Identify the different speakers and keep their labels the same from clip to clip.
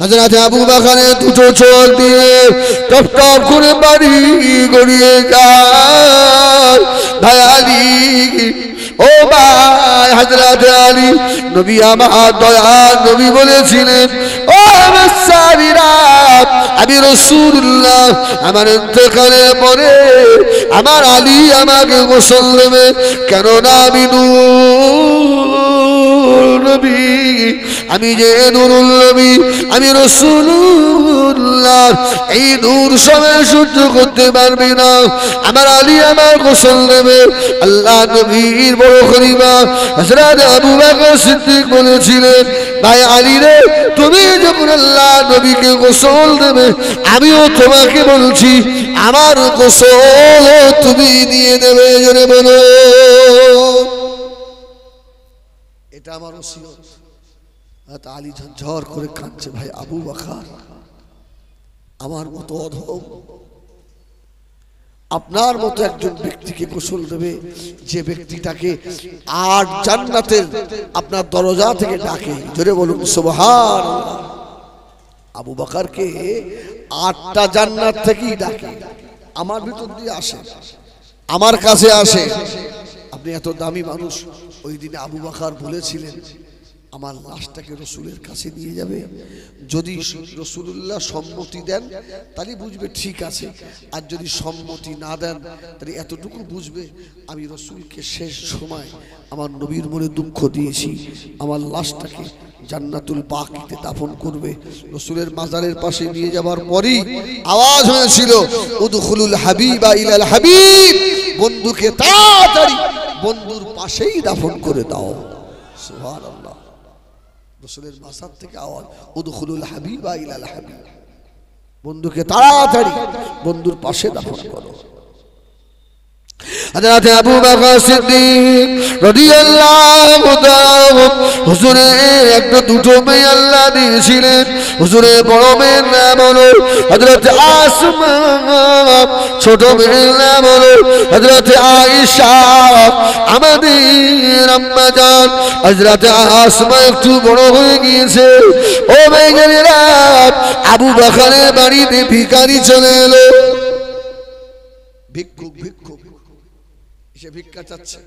Speaker 1: হযরত আবু বকরের দুটো চোখ দিয়ে টপ টপ করে পানি গড়িয়ে যায়। ভাই আলী, ও ভাই হযরত আলী, নবী আমার দয়ার নবী বলেছিলেন, ও আমার সাহাবীরা, আমি রাসূলুল্লাহ আমার ইন্তেকালের পরে আমার আলী আমাকে গোসল দেবে, কেননা আমি নূর নবী, আমি যে নূরুল নবী, আমি রাসূলুল্লাহ, এই নূর সবাই সহ্য করতে পারবে না, আমার আলী আমার গোসল দেবে। আল্লাহ নবীর বড় খলিফা হযরত আবু বকর সিদ্দিক বলেছিলেন, ভাই আলী রে, তুমি যখন আল্লাহ নবীকে গোসল দেবে, আমিও তোমাকে বলছি আমার গোসল তুমি দিয়ে দেবে। জোরে বলো, এটা আমার ওসিয়ত। আলী ঝরঝর করে কাঁদছে, ভাই আবু বকর আমার মতো অধম, আপনার মতো একজন ব্যক্তিকে গোসল দেবে, যে ব্যক্তিটাকে 8 জান্নাতের আপনার দরজা থেকে ডাকে। জোরে বলুন সুবহানাল্লাহ। আবু বকরকে 8টা জান্নাত থেকেই ডাকে, আমার ভিতর দিয়ে আসে, আমার কাছে আসে। আপনি এত দামি মানুষ, ওই দিনে আবু বকর বলেছিলেন আমার লাশটাকে রসুলের কাছে নিয়ে যাবে, যদি রসুলুল্লাহ সম্মতি দেন তাহলে বুঝবে ঠিক আছে, আর যদি সম্মতি না দেন তাহলে এতটুকু বুঝবে আমি রসুলকে শেষ সময় আমার নবীর মনে দুঃখ দিয়েছি, আমার লাশটাকে জান্নাতুল বাকিতে দাফন করবে। রসুলের মাজারের পাশে নিয়ে যাবার পরই আওয়াজ হয়েছিল, উদখুলুল হাবিবা ইলাল হাবিব, বন্ধুকে তাড়াতাড়ি বন্ধুর পাশেই দাফন করে দাও। সুবহানাল্লাহ। রসুলের মাজার থেকে আওয়াজ, উদখুলুল হাবিবা ইলাল হাবিব, বন্ধুকে তাড়াতাড়ি বন্ধুর পাশে দাফন করো। হযরত আবু বকর সিদ্দিক রাদিয়াল্লাহু তাআলা হুজুরের একটা দুটো মেয়ে আল্লাহ দিয়েছিলেন। হুজুরের বড় মেয়ের নাম হলো হযরত আসমা, ছোট মেয়ের নাম হলো হযরত আয়েশা। আমাদের আম্মা জান হযরত আসমা একটু বড় হয়ে গিয়েছে। ও মেয়েরা, আবু বকরের বাড়িতে ভিখারি চলে এলো, ভিক্ষুক ভিক্ষুক সে ভিক্ষা চাচ্ছে,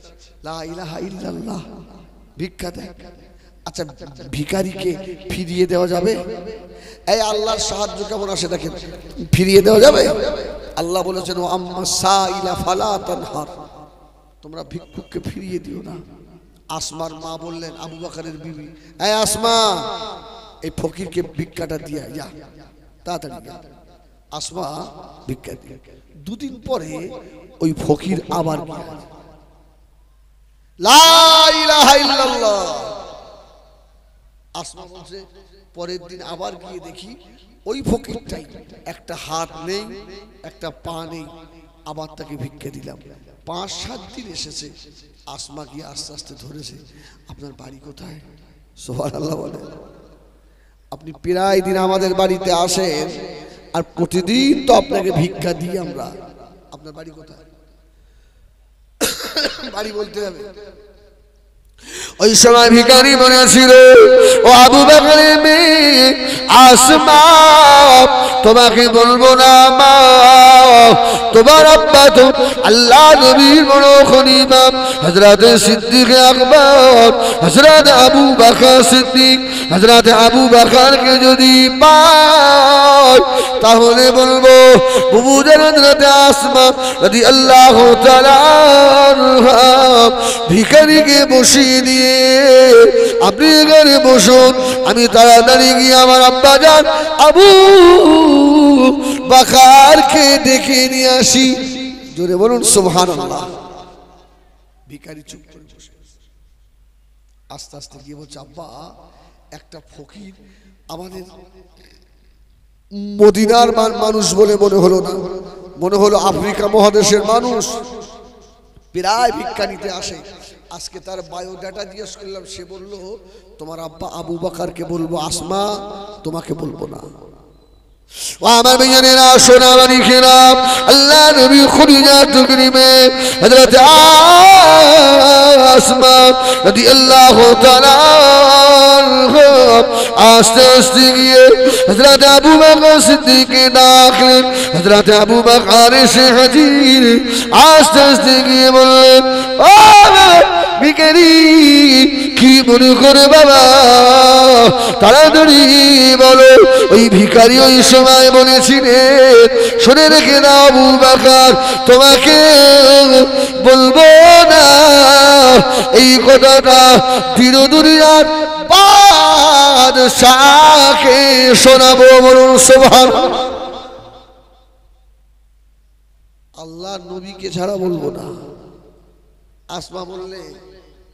Speaker 1: লা ইলাহা ইল্লাল্লাহ, ভিক্ষা দেয়। আচ্ছা, ভিখারিকে ফিরিয়ে দেওয়া যাবে? এই আল্লাহর সাহায্য কেমন আসে দেখেন, ফিরিয়ে দেওয়া যাবে? আল্লাহ বলেছেন, ও আম্মা সাইলা ফালা তানহার, তোমরা ভিক্ষুককে ফিরিয়ে দিও না। আসমার মা বললেন, আবু বকরের বিবি, এই আসমা, এই ফকিরকে ভিক্ষাটা দিয়া যা, তাড়াতাড়ি যা। আসমা ভিক্ষা দিয়ে 2 দিন পরে ওই ফকির আবার লা ইলাহা ইল্লাল্লাহ। আসমা বলছে, পরের দিন আবার গিয়ে দেখি ওই ফকিরটাই, একটা হাত নেই, একটা পা নেই, আবার তাকে ভিক্ষা দিলাম। 5-7 দিন এসেছে। আসমা গিয়ে আস্তে আস্তে ধরেছে, আপনার বাড়ি কোথায়? সুবহানাল্লাহ বলে। আপনি প্রায় দিন আমাদের বাড়িতে আসেন, আর প্রতিদিন তো আপনাকে ভিক্ষা দিই আমরা, আপনার বাড়ি কোথায়? বাড়ি বলতে হবে। ওই সময় ভিখারি বলেছিল, ও আবু বকরের মেয়ে আসমা, তোমাকে বলবো না মা, তোমার আব্বা তো আল্লাহ নবীর বড় খলিফা হযরত সিদ্দিক আকবর, হযরত আবু বকর সিদ্দিক। হযরত আবু বকরকে যদি পাই তাহলে বলবো, বুবুদের হযরত আসমা রাদিয়াল্লাহু তাআলা ভিখারিকে বসিয়ে দিয়ে, আপনি এখানে বসুন, আমি তাড়াতাড়ি গিয়ে আমার আব্বা জান আবু বকরকে ডেকে নিয়ে আসি। জোরে বলুন সুবহানাল্লাহ। ভিখারি চুপ করে বসে, আস্তে আস্তে গিয়ে বলছে, আব্বা, একটা ফকির আমাদের মদিনার মানুষ বলে মনে হলো না, মনে হলো আফ্রিকা মহাদেশের মানুষ, প্রায় ভিক্ষা নিতে আসে। আজকে তার বায়োডাটা জিজ্ঞেস করলাম, সে বললো তোমার আব্বা আবু বকরকে বলবো, আসমা তোমাকে বলবো না। আমার ভাইয়েরা সোনামানি খেলাম আল্লাহ নবী খুদিজা তুকরিমে হযরত আসমা রাদিয়াল্লাহু তাআলা আস্তে আস্তে গিয়ে হযরত আবু বকর সিদ্দিককে ডাকলেন। হযরত আবু বকর এসে হাজির, আস্তে আস্তে গিয়ে বললেন, ও ভিখারি কি মনে করে বাবা, তাড়াতাড়ি বলো। ওই ভিখারি ওই সময় বলেছিলেন, শুনে রেখে দাও আবু বকর, তোমাকে বলবো না এই কথাটা দিনদুনিয়ার বাদশাহকে শোনাবো। বলুন সুবহানাল্লাহ। আল্লাহ নবীকে ছাড়া বলবো না। আসমা বললে,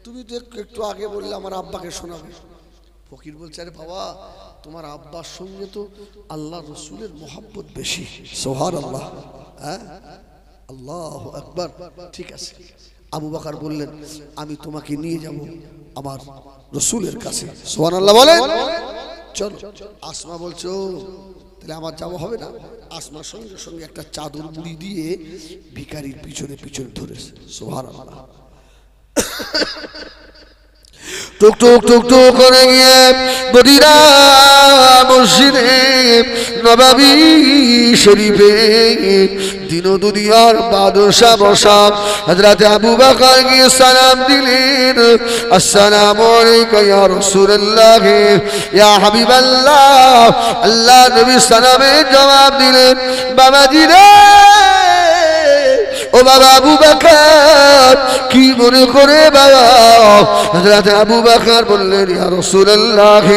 Speaker 1: তুমি তো একটু আগে বললে আমার আব্বাকে শোনাবে। ফকির বলছে, আরে বাবা, তোমার আব্বার সঙ্গে তো আল্লাহ রসুলের মোহাব্বত বেশি। সুবহানাল্লাহ। হ্যাঁ, আল্লাহু আকবার। ঠিক আছে। আবু বকর বললেন, আমি তোমাকে নিয়ে যাব আমার রসুলের কাছে। সুবহানাল্লাহ বলেন। চলো। আসমা বলছো, তাহলে আমার যাওয়া হবে না। আসমার সঙ্গে সঙ্গে একটা চাদর মুড়ি দিয়ে ভিখারির পিছনে পিছনে ধরেছে। সুবহানাল্লাহ। টুক টুক টুক টুক করে গিয়ে মদিনা মসজিদে নববী শরীফে দিন দুনিয়ার বাদশা বসা হযরত আবু বকর গিয়ে সালাম দিলেন, আসসালামু আলাইকা ইয়া রাসূলুল্লাহ ইয়া হাবিবাল্লাহ। আল্লাহ নবী সালামের জবাব দিলেন, বাবাজি রে, ও বাবা আবু বকর, কি মনে করে বাবা? হযরত আবু বকর বললেন, ইয়া রাসূলুল্লাহ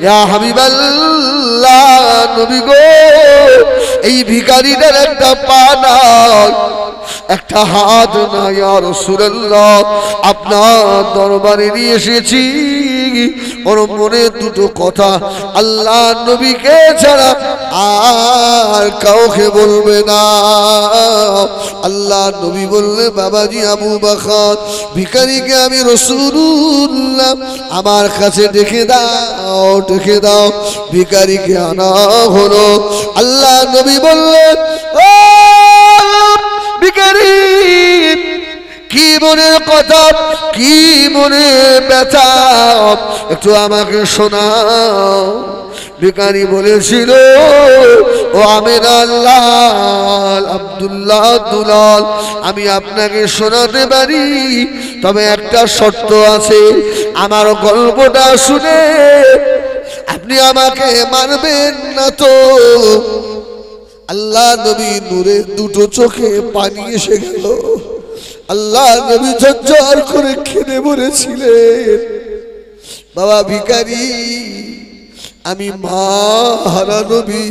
Speaker 1: ইয়া হাবিবাল্লাহ, নবী গো, এই ভিখারিটার একটা পা নাই, একটা হাত নাই। ইয়া রাসূলুল্লাহ, আপনার দরবারে নিয়ে এসেছি, ওর মনে দুটো কথা, আল্লাহ নবীকে ছাড়া আর কাউকে বলবে না। আল্লাহ নবী বললে, বাবাজি আবু বকর, ভিখারিকে আমি রাসূলুল্লাহ আমার কাছে ডেকে দাও, ডেকে দাও। ভিখারিকে আনা হলো। আল্লাহ নবী বললেন, ও ভিখারি, কি মনের কথা, কি মনে ব্যথা, একটু আমাকে শোনাও। ভিখারি বলেছিল, ও আমিনার লাল আব্দুল্লাহ দুলাল, আমি আপনাকে শোনাতে পারি, তবে একটা শর্ত আছে। আমার গল্পটা শুনে আপনি আমাকে মারবেন না তো। আল্লাহ নবী নূরের দুটো চোখে পানি এসে গেল। আল্লাহ নবী ঝরঝর করে কেঁদে মরেছিলেন। বাবা ভিখারি, আমি মা হারা নবী,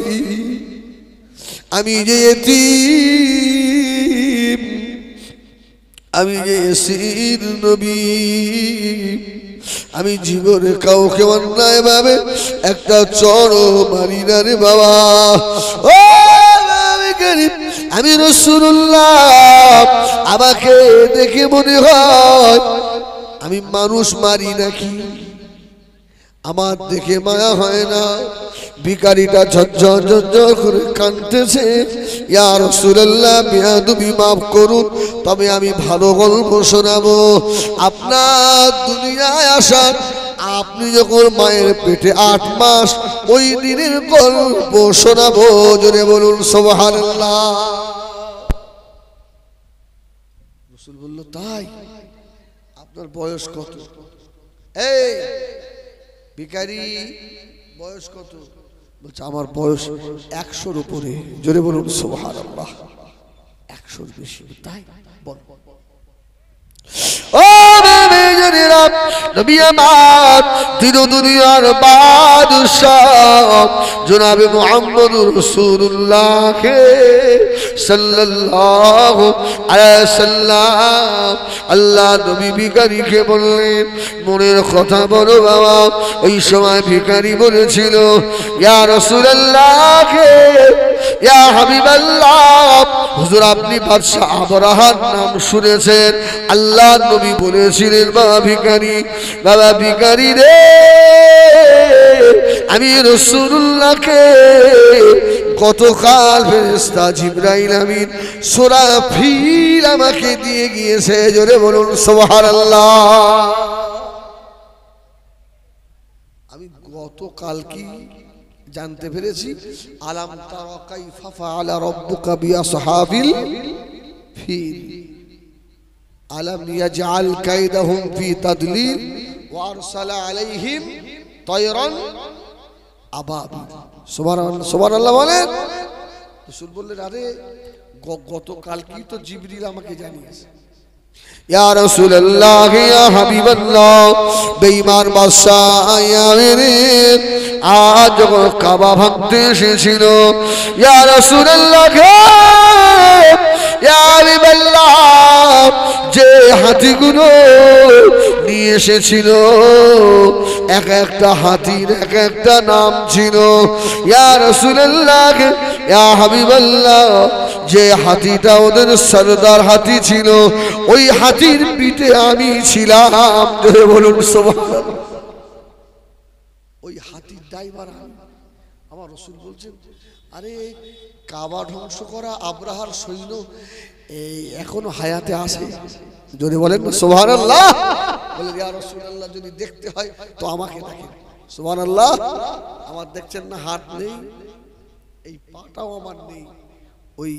Speaker 1: আমি যে এতিম, আমি যে এসির নবী, আমি জীবনে কাউকে অন্যায় ভাবে একটা চড় মারি না রে বাবা। ও আমি রাসূলুল্লাহ, আমাকে দেখে মনে হয় আমি মানুষ মারি নাকি, আমার দেখে মায়া হয় না। ভিখারিটা ঝরঝর ঝরঝর করে কাঁদতেছে, ইয়া রাসূলুল্লাহ, বেয়াদবি মাফ করুন, তবে আমি ভালো গল্প শোনাবো। আপনার দুনিয়ায় আসার, আপনি যখন মায়ের পেটে 8 মাস, ওই দিনের গল্প শোনাবো। জোরে বলুন সুবহানাল্লাহ। রাসূল বলল, তাই? আপনার বয়স কত? এই ভিখারি, বয়স কত? বলছে, আমার বয়স 100-র উপরে। জোরে বলুন সুবহানাল্লাহ। 100-র বেশি? তাই বল। ও মেয়েরা, নবী আমার দিন দুনিয়ার বাদশাহ জনাবে মুহাম্মদুর রাসূলুল্লাহ সাল্লাল্লাহু আলাইহি সাল্লাম। আল্লাহ নবী ভিখারিকে বললেন, মনের কথা বলো বাবা। ওই সময় ভিখারি বলেছিল, ইয়া রাসূলুল্লাহ, ইয়া হাবিবাল্লাহ, হুজুর আপনি বাদশা আবরাহার নাম শুনেছেন। আল্লাহ নবী বলেছিলেন, বাবা ভিখারি, বাবা ভিখারি রে, আমি রাসূলুল্লাহকে গতকাল ফেরেশতা জিবরাইল আমিন সুরাফিল আমাকে দিয়ে গিয়েছে। জোরে বলুন সুবহানাল্লাহ। আমি গতকাল কি জানতে পেরেছি, আলাম তারা কাইফা ফাআলা রাব্বুকা বিআসহাবিল ফিল আলাম ইয়াজআল কাইদাহুম ফি তাদলিল ওয়া আরসালা আলাইহিম তায়রান আবাবিল। সুবহানাল্লাহ বলেন। রাসূল বললেন, আরে গতকাল কি তো জিবরিল আমাকে জানিয়েছে। ইয়া রাসূলুল্লাহ, ইয়া হাবিবাল্লাহ, বেঈমান বাদশা ইয়ামিনে আজ যখন কাবা ভাঙতে এসেছিল, ইয়া রাসূলুল্লাহ, ইয়া হাবিবাল্লাহ, যে হাতিগুলো নিয়ে এসেছিল এক একটা হাতির এক একটা নাম ছিল। ইয়া রাসূলুল্লাহ, ইয়া হাবিবাল্লাহ, যে হাতিটা ওদের সরদার হাতি ছিল, ওই হাতির পিঠে আমি ছিলাম। জোরে বলুন সুবহানাল্লাহ। ওই হাতির ড্রাইভার আমি। আমার রাসূল বলছেন, আরে কাবা ধ্বংস করা আব্রাহার সৈন্য এই এখনো হায়াতে আছে। যদি বলেন সুবহানাল্লাহ। বলেন, ইয়া রাসূলুল্লাহ, যদি দেখতে হয় তো আমাকে দেখেন। সুবহানাল্লাহ। আমার দেখছেন না, হাত নেই, এই পাটাও আমার নেই। ওই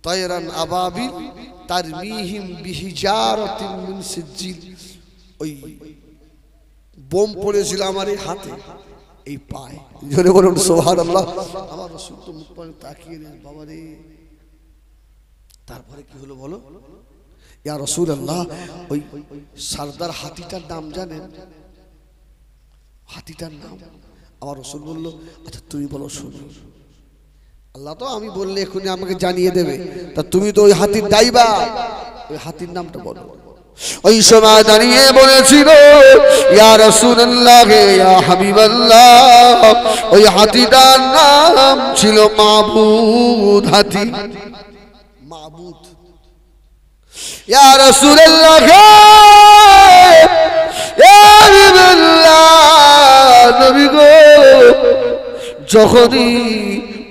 Speaker 1: তায়রান আবাবিল তারমিহিম বিহিজারাতিন মিন সিজ্জিল, ওই বোম পড়েছিল আমার এই হাতে, এই পায়ে। জোরে বলুন সুবহানাল্লাহ। আমার রাসূল তো মুখ পানে তাকিয়ে নেন, বাবা রে। তারপরে কি হলো বলো। ইয়া রাসূলুল্লাহ, ওই সরদার হাতিটার নাম জানেন? হাতিটার নাম আমার রাসূল বলল, আচ্ছা তুমি বলো শুনি। আল্লাহ তো আমি বললে এখনই আমাকে জানিয়ে দেবে, তা তুমি তো ওই হাতির ড্রাইভার, ওই হাতির নামটা বলো। ওই সময় দাঁড়িয়ে বলেছিল, ইয়া রাসূলুল্লাহ, ইয়া হাবিবাল্লাহ, ওই হাতিটার নাম ছিল মাবুদ হাতি। মাবুদ। ইয়া রাসূলুল্লাহ, ইয়া হাবিবাল্লাহ, নবী গো, যখনই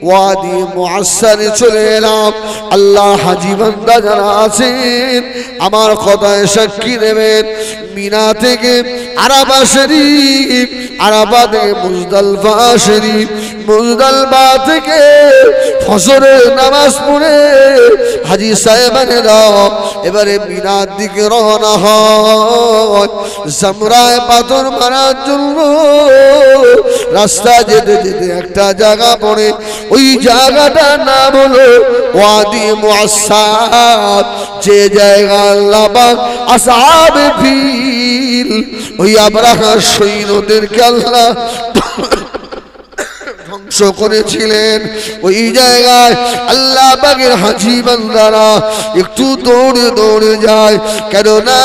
Speaker 1: ওয়াদি মুআসসারে চলে এলাম, আল্লাহ হাজী বান্দা যারা আছেন আমার কথায় সাক্ষী দেবেন। মিনা থেকে আরাফা শরীফ, আরাফা থেকে মুজদালিফা শরীফ, মুজদালিফা থেকে ফজরের নামাজ পড়ে হাজী সাহেবানেরা এবারে মিনার দিকে রওনা হয়। জামরায় পাথর মারার জন্য রাস্তা যেতে যেতে একটা জায়গা পড়ে, ওই জায়গাটার নাম হলো ওয়াদি মুআসসার। যে জায়গা আল্লাহ পাক আসহাবে ফিল, ওই আবরাহার সৈন্যদেরকে আল্লাহ ধ্বংস করেছিলেন, ওই জায়গায় আল্লাহ পাকের হাজী বান্দারা একটু দৌড়ে দৌড়ে যায়, কেননা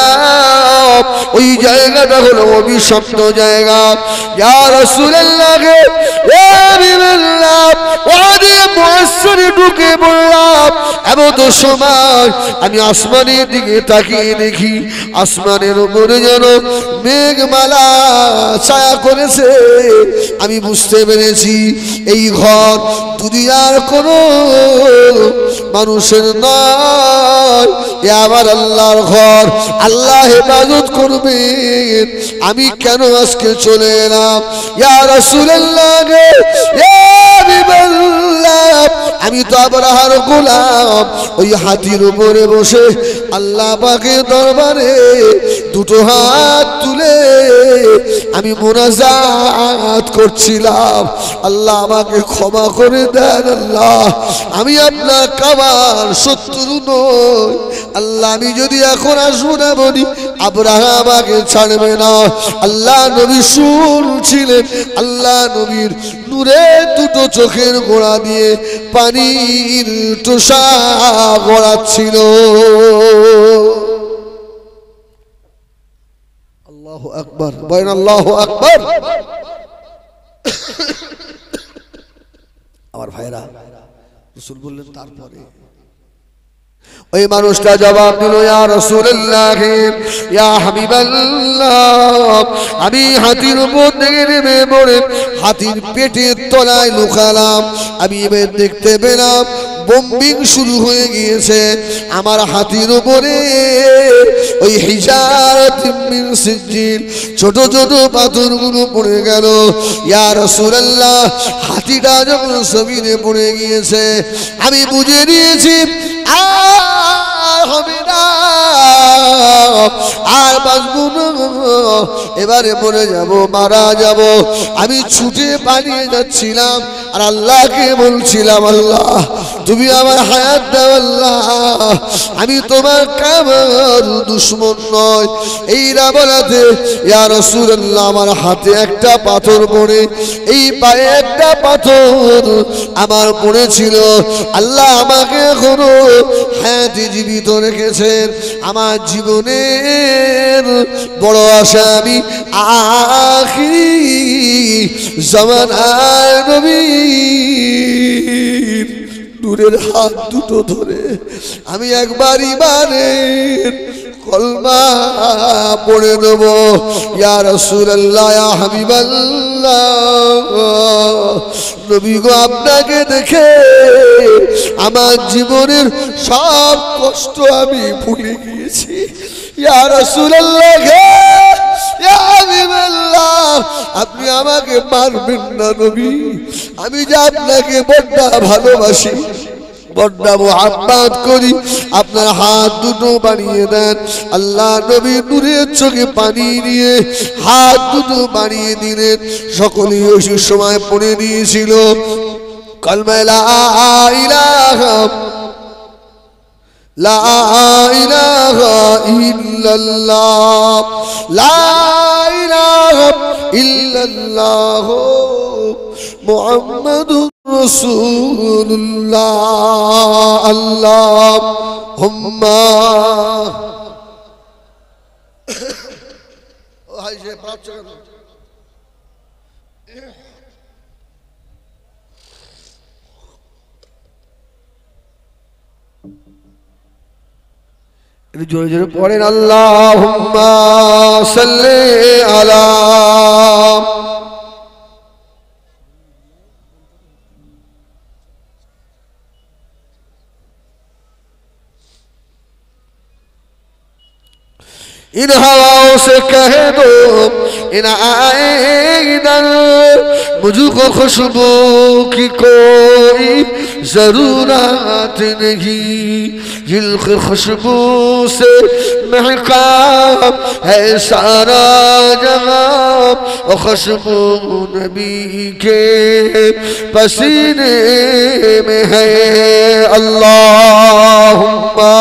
Speaker 1: ওই জায়গাটা হলো অভিশপ্ত জায়গা। ইয়া রাসূলুল্লাহ, ইয়া হাবিবাল্লাহ, ওয়াদি মুআসসারে ঢুকে পড়লাম। এমন তো সময় আমি আসমানের দিকে তাকিয়ে দেখি, আসমানের উপরে যেন মেঘমালা ছায়া করেছে। আমি বুঝতে পেরেছি এই ঘর দুনিয়ার কোন মানুষের নয়, এ আমার আল্লাহর ঘর। আল্লাহ হেফাজত করবেন। আমি কেন আজকে চলে এলাম? ইয়া রাসূলুল্লাহ, ইয়া হাবিবাল্লাহ, আমি তো আবরাহার গোলাম। ওই হাতির উপরে বসে আল্লাহ পাকের দরবারে দুটো হাত তুলে আমি মুনাজাত করছিলাম, আল্লাহ আমাকে ক্ষমা করে দেন। আল্লাহ, আমি আপনার কাবার শত্রু নই। আল্লাহ, আমি যদি এখন আসবো না বলি, আবরাহা আমাকে ছাড়বে না। আল্লাহ নবী শুনছিলেন, আল্লাহ নবীর নূরে দুটো চোখের গোড়া দিয়ে পানির টোসা গড়াচ্ছিল। আল্লাহু আকবার, বলেন আল্লাহু আকবার। আমার ভাইরা, রাসূল বললেন, তারপরে ওই মানুষটা জবাব দিল, ইয়া রাসূলুল্লাহ, ইয়া হাবিবাল্লাহ, আমি হাতির উপর থেকে নেমে পড়ে হাতির পেটের তলায় লুকালাম। আমি এবার দেখতে পেলাম বোম্বিং শুরু হয়ে গিয়েছে আমার হাতির উপরে। ওই হিজারাতিন মিন সিজিল ছোট ছোট পাথরগুলো পড়ে গেল। ইয়া রাসূলুল্লাহ, হাতিটা যখন জমিনে পড়ে গিয়েছে আমি বুঝে নিয়েছি আর হবে না, আর বাঁচবো না, এবারে পড়ে যাব, মারা যাব। আমি ছুটে পালিয়ে যাচ্ছিলাম আর আল্লাহকে বলছিলাম, আল্লাহ তুমি আমার হায়াত দাও, আল্লাহ আমি তোমার কাবার দুশমন নয়। এই রাবলাতে ইয়া রাসূলুল্লাহ আমার হাতে একটা পাথর পড়ে, এই পায়ে একটা পাথর আমার পড়েছিল। আল্লাহ আমাকে এখনো হায়াতে জীবিত রেখেছেন। আমার জীবনের বড় আশা আমি আখিরি জামানার নবীর নূরের হাত দুটো ধরে আমি একবার ইমানের কলমা পড়ে নেব। ইয়া রাসূলুল্লাহ, ইয়া হাবিবাল্লাহ, নবী গো আপনাকে দেখে আমার জীবনের সব কষ্ট আমি ভুলে গিয়েছি। ইয়া রাসূলুল্লাহ, ইয়া হাবিবাল্লাহ, আপনি আমাকে মারবেন না নবী, আমি যে আপনাকে বড্ড ভালোবাসি, বড্ড মুহাব্বত করি। আপনার হাত দুটো বাড়িয়ে দেন। আল্লাহ নবী নূরের চোখে পানি নিয়ে হাত দুটো বাড়িয়ে দিলেন। সকলেই ওই সময় পড়ে নিয়েছিল কালমা লা ইলাহা লা ইলাহা ইল্লাল্লাহ, লা ইলাহা ইল্লাল্লাহ মুহাম্মাদুর রাসূলুল্লাহ। আল্লাহুম্মা ও হাই যে পাঁচ জোরে জোরে পড়েন, আল্লাহুম্মা সাল্লি আলা इन हवाओं से कह दो इन आए इधर मुझको खुशबू की कोई जरूरत नहीं, जिल्क खुशबू से महका है सारा जहां, और खुशबू नबी के पसीने में है। अल्लाहुम्मा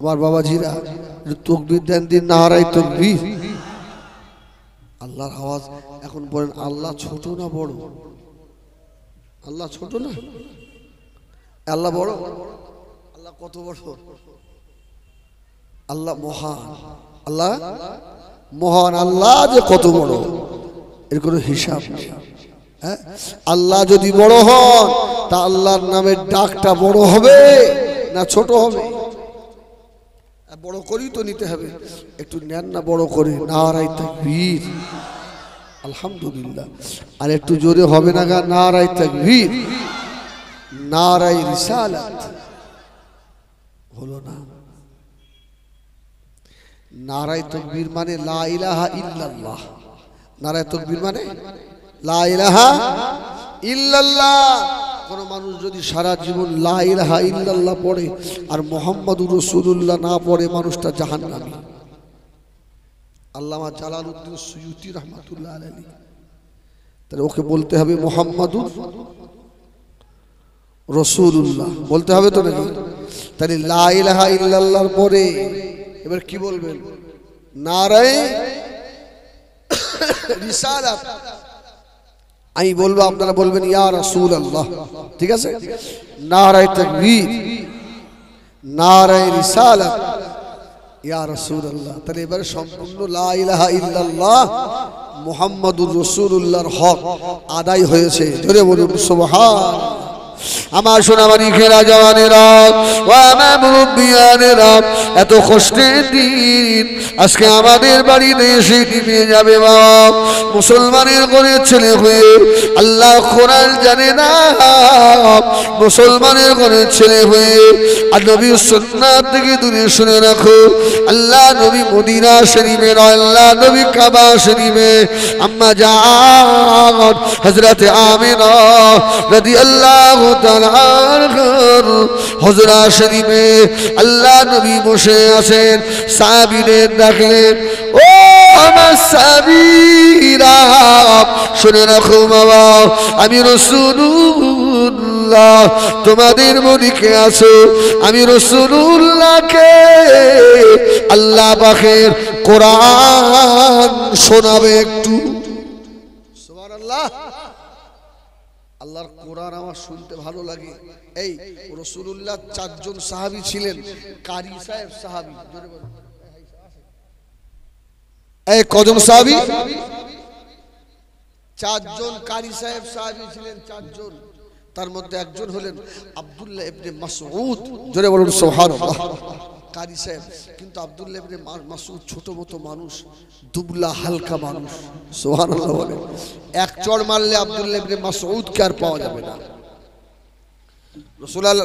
Speaker 1: আমার বাবাজিরা তাকবীর দেন, দিন নারাই তাকবীর। আল্লাহর আওয়াজ এখন বলেন, আল্লাহ ছোট না বড়? আল্লাহ ছোট না, আল্লাহ বড়? আল্লাহ কত বড়? আল্লাহ মহান, আল্লাহ মহান। আল্লাহ যে কত বড় এর কোনো হিসাব নেই। হ্যাঁ, আল্লাহ যদি বড় হন তা আল্লাহর নামের ডাকটা বড় হবে না ছোট হবে? বড় করেই তো নিতে হবে, একটু নেন না বড় করে, নারাই তাকবীর, আলহামদুলিল্লাহ। আর একটু জোরে হবে না গা, নারাই তাকবীর, নারাই রিসালাত হলো না। নারাই তাকবীর মানে লা ইলাহা ইল্লাল্লাহ। নারাই তাকবীর মানে লা ইলাহা ইল্লাল্লাহ। কোন মানুষ যদি সারা জীবন লা ইলাহা ইল্লাল্লাহ পড়ে আর মুহাম্মাদুর রাসূলুল্লাহ না পড়ে, মানুষটা জাহান্নামী। আল্লামা জালালউদ্দিন সুয়ুতি রাহমাতুল্লাহ আলাইহি, তাহলে ওকে বলতে হবে মুহাম্মাদুর রাসূলুল্লাহ বলতে হবে তো নাকি? তাহলে লা ইলাহা ইল্লাল্লাহর পরে এবার কি বলবেন? নারায়ে রিসালাত। আমি বলবো, আপনারা বলবেন ইয়া রাসূলুল্লাহ, ঠিক আছে? নারায়ে তাকবীর, নারায়ে রিসালাত, ইয়া রাসূলুল্লাহ। তাহলে এবারে সম্পূর্ণ লা ইলাহা ইল্লাল্লাহ মুহাম্মাদুর রাসূলুল্লাহর হক আদায় হয়েছে। জোরে বলুন সুবহানাল্লাহ। আমার সোনামানি খেরা জওয়ানেরা ও আমার মুরব্বিয়ানেরা, এত কষ্টের দিন আজকে আমাদের বাড়িতে এসে নিয়ে যাবে বাবা। মুসলমানের ঘরের ছেলে হয়ে আল্লাহ কোরআন জানে না, মুসলমানের ঘরের ছেলে হয়ে আর নবীর সুন্নাত থেকে দূরে শুনে রাখো। আল্লাহ নবী মদিনা শরীফে, আল্লাহ নবী কাবা শরীফে আম্মা জান হযরত আমিনা রাদিয়াল্লাহু হুজরা শরীফে আল্লাহ নবী বসে আছেন। সাহাবীদের ডাকলেন, ও আমার সাহাবীরা শুনে রাখো বাবা, আমি রাসূলুল্লাহ, তোমাদের মধ্যে কে আছো? আমি রাসূলুল্লাহকে আল্লাহ পাকের কোরআন শোনাবে একটু। সুবহানাল্লাহ। আল্লাহর কোরআন আমার শুনতে ভালো লাগে। এই রাসূলুল্লাহ 4 জন সাহাবী ছিলেন। কারি সাহেব সাহাবী, জোরে বলুন। এই কজন সাহাবী? 4 জন কারি সাহেব সাহাবী ছিলেন, 4 জন। তার মধ্যে একজন হলেন আব্দুল্লাহ ইবনে মাসউদ। জোরে বলুন সুবহানাল্লাহ। কারি সাহেব, কিন্তু আব্দুল্লাহ ইবনে মাসউদ ছোট মতো মানুষ, দুবলা হালকা মানুষ। সুবহানাল্লাহ বলেন। এক চড় মারলে আব্দুল্লাহ ইবনে মাসউদকে আর পাওয়া যাবে না।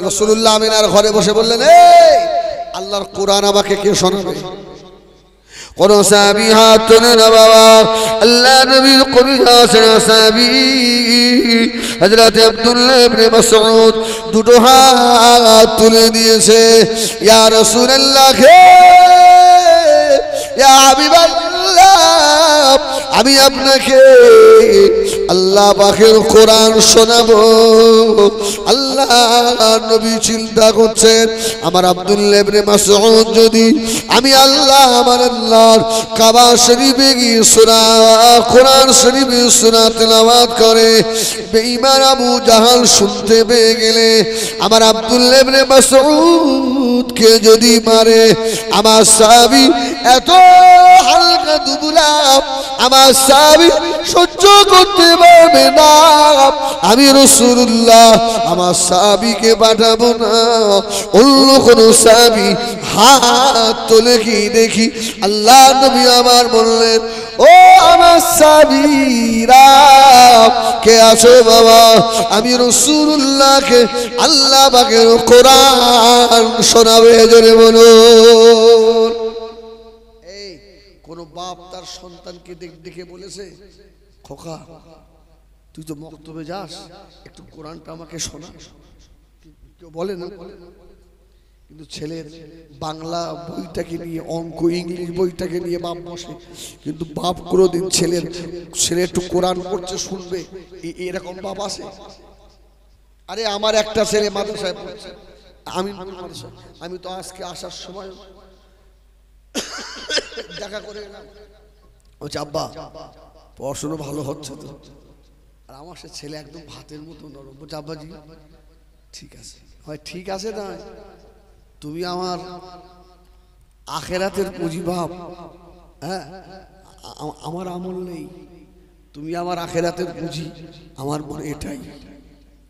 Speaker 1: রাসূলুল্লাহ আমিনার ঘরে বসে বললেন, এই আল্লাহর কোরআন আমাকে কে শোনাবে? কোন সাহাবী হাত তোলে না বাবা। আল্লাহ নবীর কলিজা সাহাবী হযরত আব্দুল্লাহ ইবনে মাসউদ দুটো হাত তুলে দিয়েছে। ইয়া রাসূলুল্লাহ, ইয়া হাবিবাল্লাহ, আমি আপনাকে আল্লাহ পাকের কোরআন শোনাবো। আল্লাহ নবী চিন্তা করছেন, আমার আব্দুল্লাহ ইবনে মাসউদ যদি আমি আল্লাহ আমার আল্লাহর কাবা শরীফে গিয়ে সূরা কোরআন শরীফে সূরা তেলাওয়াত করে, বেঈমান আবু জাহাল শুনতে পেয়ে গেলে আমার আব্দুল্লাহ ইবনে মাসউদকে যদি মারে, আমার সাহাবী এত হালকা দুবলা আমার সাহাবী সহ্য করতে পারবে না। আমি রাসূলুল্লাহ আমার সাহাবীকে পাঠাবো না। অন্য কোন সাহাবী হাত তোলে কি দেখি। আল্লাহ নবী আমার বললেন, ও আমার সাহাবীরা কে আছো বাবা? আমি রাসূলুল্লাহকে আল্লাহ পাকের কোরআন শোনাবে। জোরে বলুন। এই কোন বাপ তার সন্তানকে দেখে বলেছে, খোকা তুই তো মক্তবে যাস, একটু কোরআনটা আমাকে শোনা? কেউ বলে না। কিন্তু ছেলের বাংলা বইটাকে নিয়ে, অঙ্ক ইংলিশ বইটাকে নিয়ে বাপ বসে, কিন্তু বাপ কোনোদিন ছেলে একটু কোরআন পড়ছে শুনবে, এরকম বাপ আছে? আরে আমার একটা ছেলে মাদ্রাসায় পড়ছে, আমি তো আজকে আসার সময় দেখা করে এলাম। বলছে, আব্বা পড়াশোনা ভালো হচ্ছে তো? আর আমার সে ছেলে একদম ভাতের মতো নরম। বলছে, আব্বাজি ঠিক আছে। হয় ঠিক আছে না, তুমি আমার আখেরাতের পুঁজি বাপ। হ্যাঁ, আমার আমল নেই, তুমি আমার আখেরাতের পুঁজি। আমার মনে এটাই,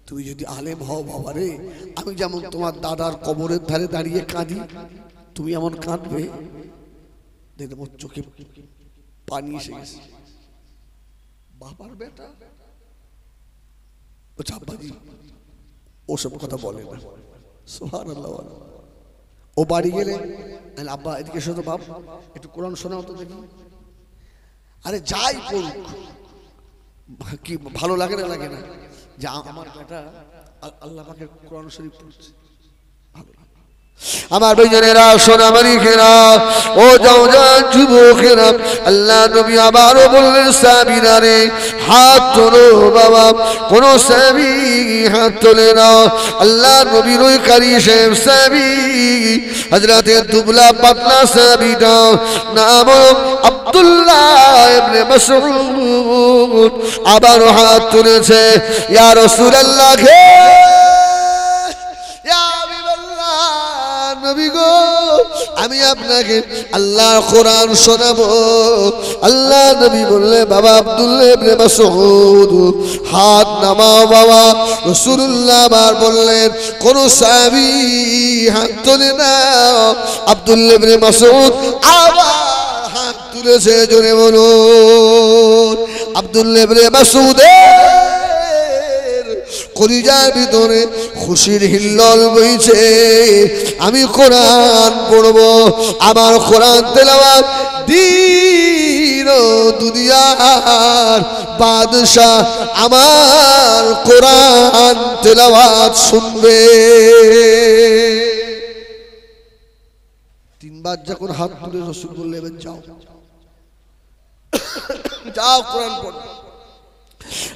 Speaker 1: তুমি যদি আলেম হও বাবা রে, আমি যেমন তোমার দাদার কবরের ধারে দাঁড়িয়ে কাঁদি, তুমি এমন কাঁদবে। দেখতে মোর চোখে পানি এসে গেছে। বাবার বেটা বলছে, আব্বাজি ওসব কথা বলে না। সুবহানাল্লাহ। ও বাড়ি গেলে, আব্বা এদিকে এসো তো বাপ, একটু কোরআন শোনাও তো দেখি। আরে যাই করুক, কি ভালো লাগে না লাগে না যে আমার বেটা আল্লাহ পাকের কোরআন শরীফ পড়ছে? ভালো লাগে। আমার ভাইজানেরা, সোনামানিকেরা, ও জাওজান যুবকেরা, আল্লাহ নবী আবারও বললেন, সাহাবীরা রে হাত তোলো বাবা। কোন সাহাবী হাত তোলে না। আল্লাহ নবীর ওই কারি সাহেব সাহাবী হযরতে দুবলা পাতলা সাহাবীটা নাম আব্দুল্লাহ ইবনে মাসউদ আবারও হাত তুলেছে। ইয়া রাসূলুল্লাহ, নবী গো আমি আপনাকে আল্লাহর কোরআন শোনাবো। আল্লাহ নবী বললে বাবা আব্দুল্লাহ ইবনে মাসউদ হাত নামাও বাবা। রাসূলুল্লাহ আবার বললেন কোন সাহাবী হাত তোলে না। আব্দুল্লাহ ইবনে মাসউদ আবার হাত তুলেছে, জোরে বলুন। আব্দুল্লাহ ইবনে মাসউদের কলিজার ভিতরে খুশির হিল্লোল বইছে। আমি কোরআন পড়বো, আমার কোরআন তেলাওয়াত দিন ও দুনিয়ার বাদশা আমার কোরআন তেলাওয়াত শুনবে। তিনবার যখন হাত তুলে রাসূল বললেন যাও যাও কোরআন পড়ো।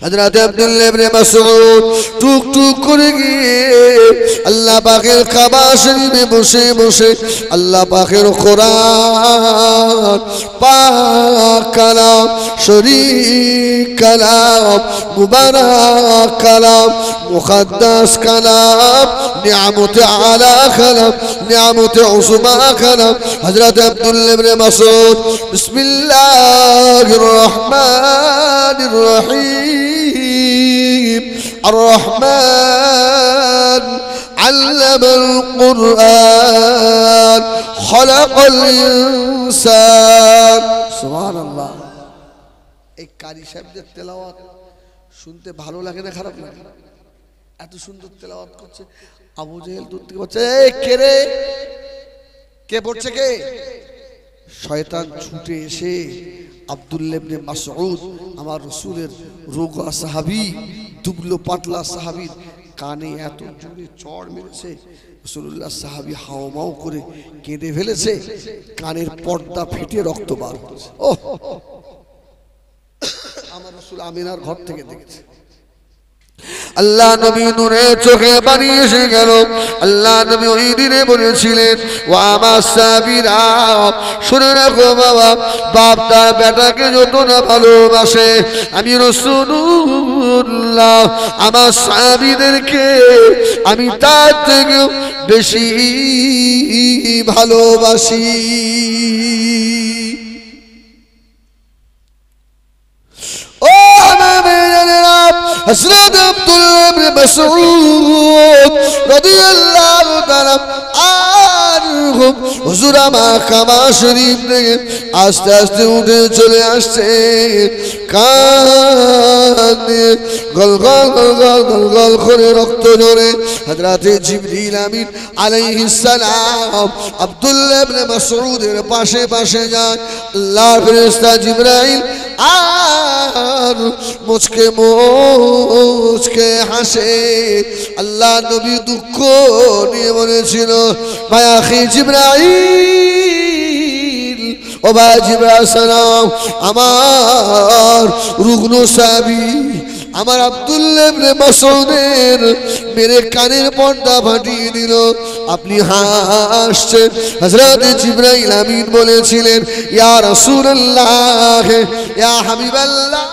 Speaker 1: হযরত আব্দুল্লাহ ইবনে মাসউদ টুক টুক করে গিয়ে আল্লাহ পাকের কাবা শরীফে বসে বসে আল্লাহ পাকের কোরআন পাক কালাম শরীফ কালাম মুবারক কালাম মুকদ্দাস কালাম নিয়ামতে আলা কালাম নিয়ামতে উসমা কালাম হযরত আব্দুল্লাহ ইবনে মাসউদ বিসমিল্লাহির রহমানির রহিম الرحمن علم القرآن خلق الإنسان سبحان الله। এই কারি সাহেবদের তেলাওয়াত শুনতে ভালো লাগে না খারাপ লাগে? এত সুন্দর তেলাওয়াত করছে। আবু জেহেল দূর থেকে বলছে এই কে রে, কে পড়ছে কে? শয়তান ছুটে এসে আব্দুল্লাহ ইবনে মাসউদ আমার রাসূলের রোগা সাহাবী দুবলো পাতলা সাহাবীর কানে এত জোরে চড় মেরেছে রাসূলুল্লাহ সাহাবী হাওমাও করে কেঁদে ফেলেছে, কানের পর্দা ফেটে রক্ত বার হচ্ছে। ও আমার রাসূল আমিনার ঘর থেকে দেখেছে। আল্লাহ নবী নূরে চোখে পানি এসে গেল। আল্লাহ নবী ওই দিনে বলেছিলেন ও আমার সাহাবীরা শুনে রাখো বাবা, বাপ তার বেটাকে যত না ভালোবাসে আমি রাসূলুল্লাহ আমার সাহাবীদেরকে আমি তার থেকে বেশি ভালোবাসি। ও হযরত আব্দুল্লাহ ইবনে মাসউদ রাদিয়াল্লাহু তাআলা আনহু হুজুর আমার কাবা শরীফ থেকে আস্তে আস্তে উঠে চলে আসছে, কানে গল গল গল গল গল গল করে রক্ত ঝরে। হযরত জিবরিল আমিন আলাইহিস সালাম আব্দুল্লাহ ইবনে মাসউদের পাশে পাশে যায়। আল্লাহর ফেরেশতা জিবরাইল আর মুচকে মুচকে হাসে। আল্লাহ নবী দুঃখ নিয়ে বলেছিল ভাই আখি জিবরাইল ও ভাই জিবরাইল সালাম আমার রুগ্ন সাহাবী আমার আব্দুল্লাহ ইবনে মাসউদের মেরে কানের পর্দা ফাটিয়ে দিল, আপনি হাসছেন। হযরত জিবরাইল আমিন বলেছিলেন ইয়া রাসূলুল্লাহ ইয়া হাবিবাল্লাহ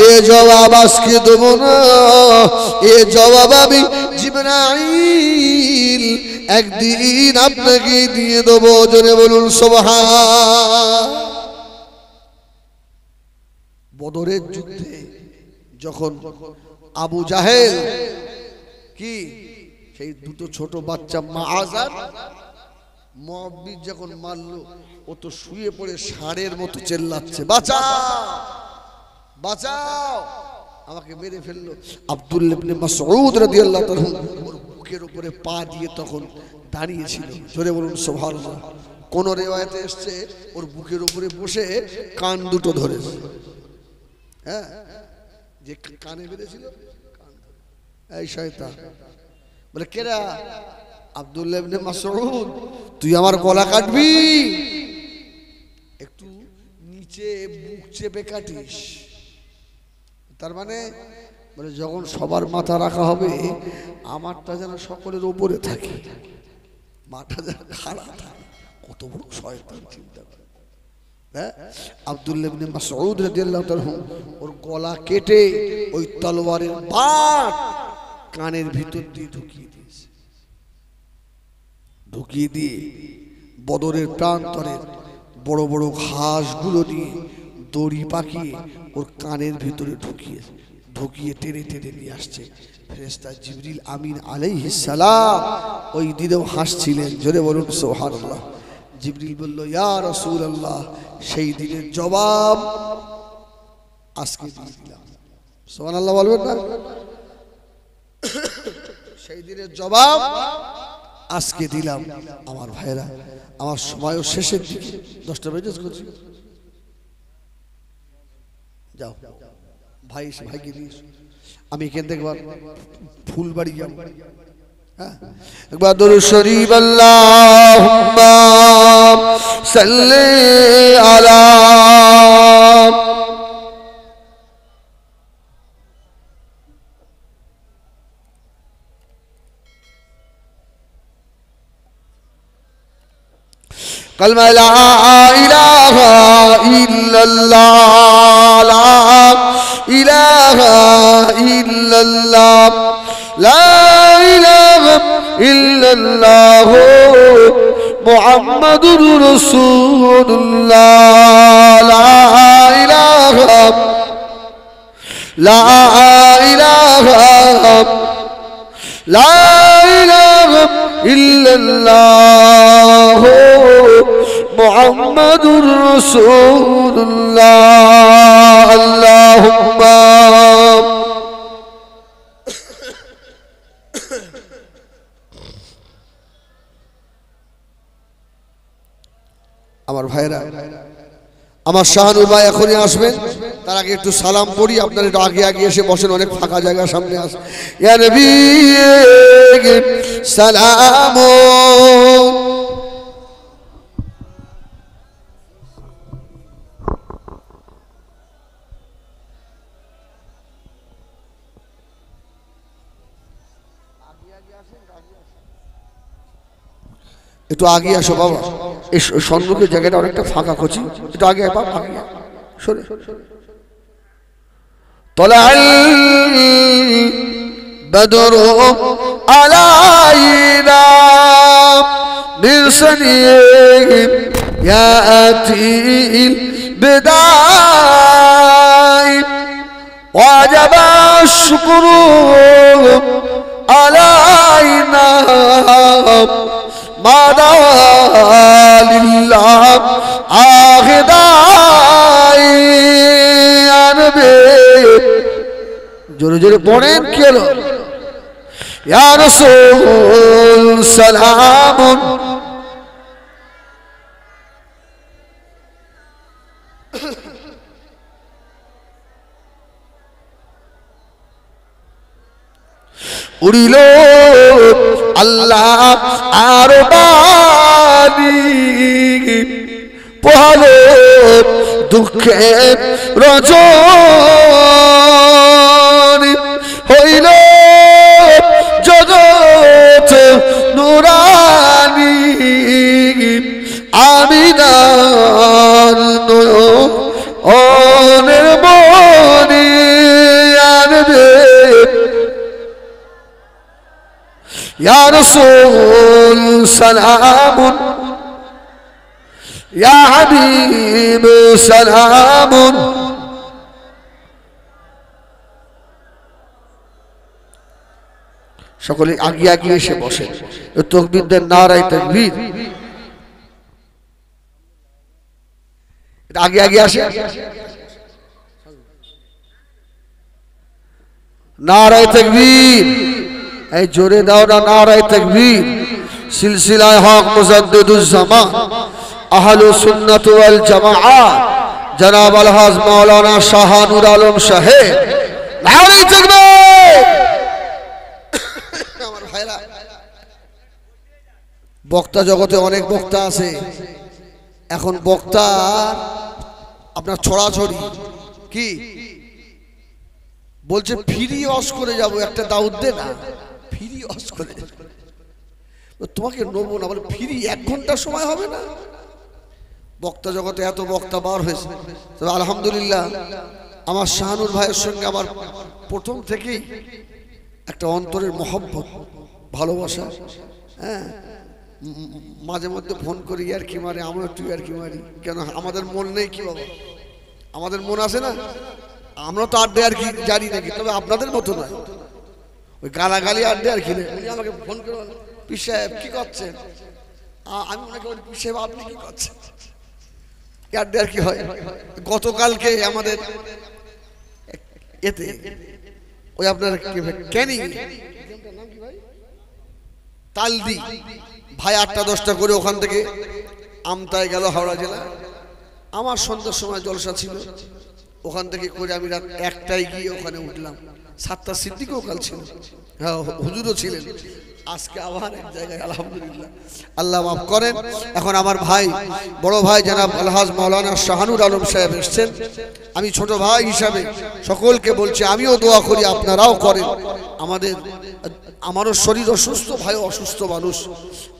Speaker 1: এ জবাব আজকে দেব না, এ জবাব আমি জিবরাইল একদিন আপনাকে দিয়ে দেবো। জোরে বলুন সুবহান। বদরের যুদ্ধে যখন আবু জাহেল কি সেই দুটো ছোট বাচ্চা মাআজ আর মুআব্বিদ যখন মারলো, ও তো শুয়ে পড়ে ষাঁড়ের মতো চেল্লাচ্ছে বাঁচাও বাঁচাও আমাকে মেরে ফেললো। আব্দুল্লাহ ইবনে মাসউদ রাদিয়াল্লাহু তাআলা ওর বুকের উপরে পা দিয়ে তখন দাঁড়িয়েছিল। জোরে বলুন সুবহানাল্লাহ। কোন রিওয়ায়াতে এসেছে ওর বুকের উপরে বসে কান দুটো ধরেছে। হ্যাঁ, যে কানে বেঁধেছিল এই শয়তান বলে কেরা? আব্দুল্লাহ ইবনে মাসউদ তুই আমার গলা কাটবি? একটু নিচে বুক চেপে কাটিস। তার মানে বলে যখন সবার মাথা রাখা হবে আমারটা যেন সকলের উপরে থাকে, মাথা যেন খাড়া থাকে। কত বড় শয়তান চিন্তা করে। হ্যাঁ, আব্দুল্লাহ ইবনে মাসউদ রাদিয়াল্লাহু তাআলা ওর গলা কেটে ওই তলোয়ারের বাট কানের ভিতর দিয়ে ঢুকিয়ে দিয়েছে। ঢুকিয়ে দিয়ে বদরের প্রান্তরের বড় বড় ঘাসগুলো নিয়ে দড়ি পাকিয়ে ওর কানের ভিতরে ঢুকিয়ে টেনে টেনে নিয়ে আসছে। ফেরেশতা জিবরিল আমিন আলাইহিস সালাম ওই দিনেও হাসছিলেন। জোরে বলুন সুবহানাল্লাহ। জিবরিল বলল, ইয়া রাসূলুল্লাহ, সেই দিনের জবাব আজকে দিয়ে দিলাম। সুবহানাল্লাহ বলবেন না? সেই দিনের জবাব আজকে দিলাম। আমার ভাইরা, আমার সময়ও শেষের দিকে, 10টা বেজে করছি। যাও ভাই, ভাইকে দিয়ে আমি এখান থেকে ফুলবাড়ি যাব। হ্যাঁ, একবার দরুদ শরীফ আল্লাহুম্মা সাল্লি আলা कलमा ला इलाहा इल्लल्लाह, ला इलाहा इल्लल्लाह, ला इलाहा इल्लल्लाह मुहम्मदुर रसूलुल्लाह, ला इलाहा ला इलाहा ला इलाहा इल्लल्लाह मुहम्मदुर रसूलुल्लाह। अल्लाहुम्मा আমার ভাইরা, আমার শাহানুর ভাই এখনই আসবেন, তার আগে একটু সালাম পড়ি। আপনারা একটু আগে আগে এসে বসেন, অনেক ফাঁকা জায়গা সামনে আসে। ইয়া নবী সালাম, একটু আগে আসো বাবা। এই সম্মুখের জায়গাটা অনেকটা ফাঁকা করছি, একটু আগে বাবা, আগে সরে। তলাল বদরু আলাইনা মিন সানিয়াতিল বিদায় ওয়াজাবা শুকরু আলাইনা মাদা লিল্লাহ আখিদাই আনবে। জোরে জোরে পড়েন, কি হলো? ইয়া রাসূল সালামুন, উড়িল আল্লাহ আর বাণী, পোহালো দুঃখের রজনী, হইল জগৎ নুরানী, আমিনার নয়নের মনি আনবে। ইয়া রাসূল সালামুন, ইয়া হাবিব সালামুন। সকলে আগে আগে এসে বসে, তাকবীর দেন, নারায়ে তাকবীর। আগে আগে আসে, নারায়ে তাকবীর। এই জোরে দাও না, নারায়ে তাকবীর। সিলসিলায়ে হক মুজাদ্দিদুজ জামান আহলুস সুন্নাত ওয়াল জামাআত জনাব আলহাজ মাওলানা শাহানুর আলম সাহেব, নারায়ে তাকবীর। আমার ভাইরা, বক্তা জগতে অনেক বক্তা আছে, এখন বক্তা আপনার ছড়াছড়ি। কি বলছে? ফ্রি ওয়াজ করে যাব, একটা দাউদ দে না, ফ্রি ওয়াজ করে তোমাকে নেবো না, বলে ফ্রি 1 ঘন্টা সময় হবে না। বক্তা জগতে এত বক্তা বার হয়েছে, তবে আলহামদুলিল্লাহ আমার শাহানুর ভাইয়ের সঙ্গে আমার প্রথম থেকেই একটা অন্তরের মহব্বত, ভালোবাসা। হ্যাঁ, মাঝে মধ্যে ফোন করি আর কি মারে, আমরা একটু আর কি মারি, কেন আমাদের মন নেই কি বাবা? আমাদের মন আছে না, আমরা তো আড্ডে আর কি জানি নাকি, তবে আপনাদের মতো নয়, ওই গালাগালি আড্ডে আর কি। উনি আমাকে ফোন করে পীর সাহেব কি করছেন, আমি মনে করি পীর সাহেব আপনি কি করছেন, আড্ডে আর কি হয়। গতকালকে আমাদের এতে ওই আপনার ক্যানিং তালদি ভাই 8টা 10টা করে ওখান থেকে আমতায় গেল হাওড়া জেলা। আমার সন্ধ্যার সময় জলসা ছিল, ওখান থেকে করে আমি রাত 1টায় গিয়ে ওখানে উঠলাম। 7টা সিদ্দিকও কাল ছিল, হ্যাঁ হুজুরও ছিলেন। আজকে আবার এক জায়গায় আলহামদুলিল্লাহ, আল্লাহ মাফ করেন। এখন আমার ভাই, বড় ভাই জনাব আলহাজ মাওলানা শাহানুর আলম সাহেব এসছেন। আমি ছোট ভাই হিসাবে সকলকে বলছি, আমিও দোয়া করি, আপনারাও করেন। আমারও শরীর অসুস্থ, ভাই অসুস্থ মানুষ,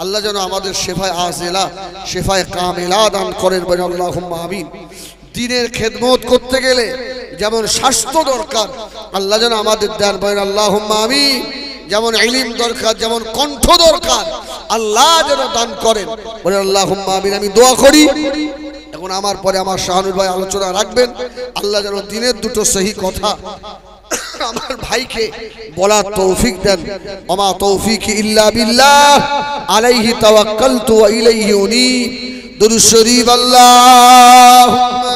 Speaker 1: আল্লাহ যেন আমাদের শেফায়ে আজেলা শেফায়ে কামেলা দান করেন, বলেন আল্লাহুম্মা আমিন। দ্বীনের খেদমত করতে গেলে যেমন স্বাস্থ্য দরকার, আল্লাহ যেন আমাদের দেন, বলেন আল্লাহুম্মা আমিন। যেমন ইলম দরকার, যেমন কণ্ঠ দরকার, আল্লাহ যেন দান করেন, বলেন আল্লাহুম্মা আমিন। আমি দোয়া করি। এখন আমার পরে আমার শাহানুর ভাই আলোচনা রাখবেন। আল্লাহ যেন দ্বীনের দুটো সহি কথা আমার ভাইকে বলার তৌফিক দেন। ওমা তৌফিকি ইল্লা বিল্লাহ, আলাইহি তাওয়াক্কালতু ওয়া ইলাইহি উনীব। দুরূদ শরীফ। আল্লাহুম্মা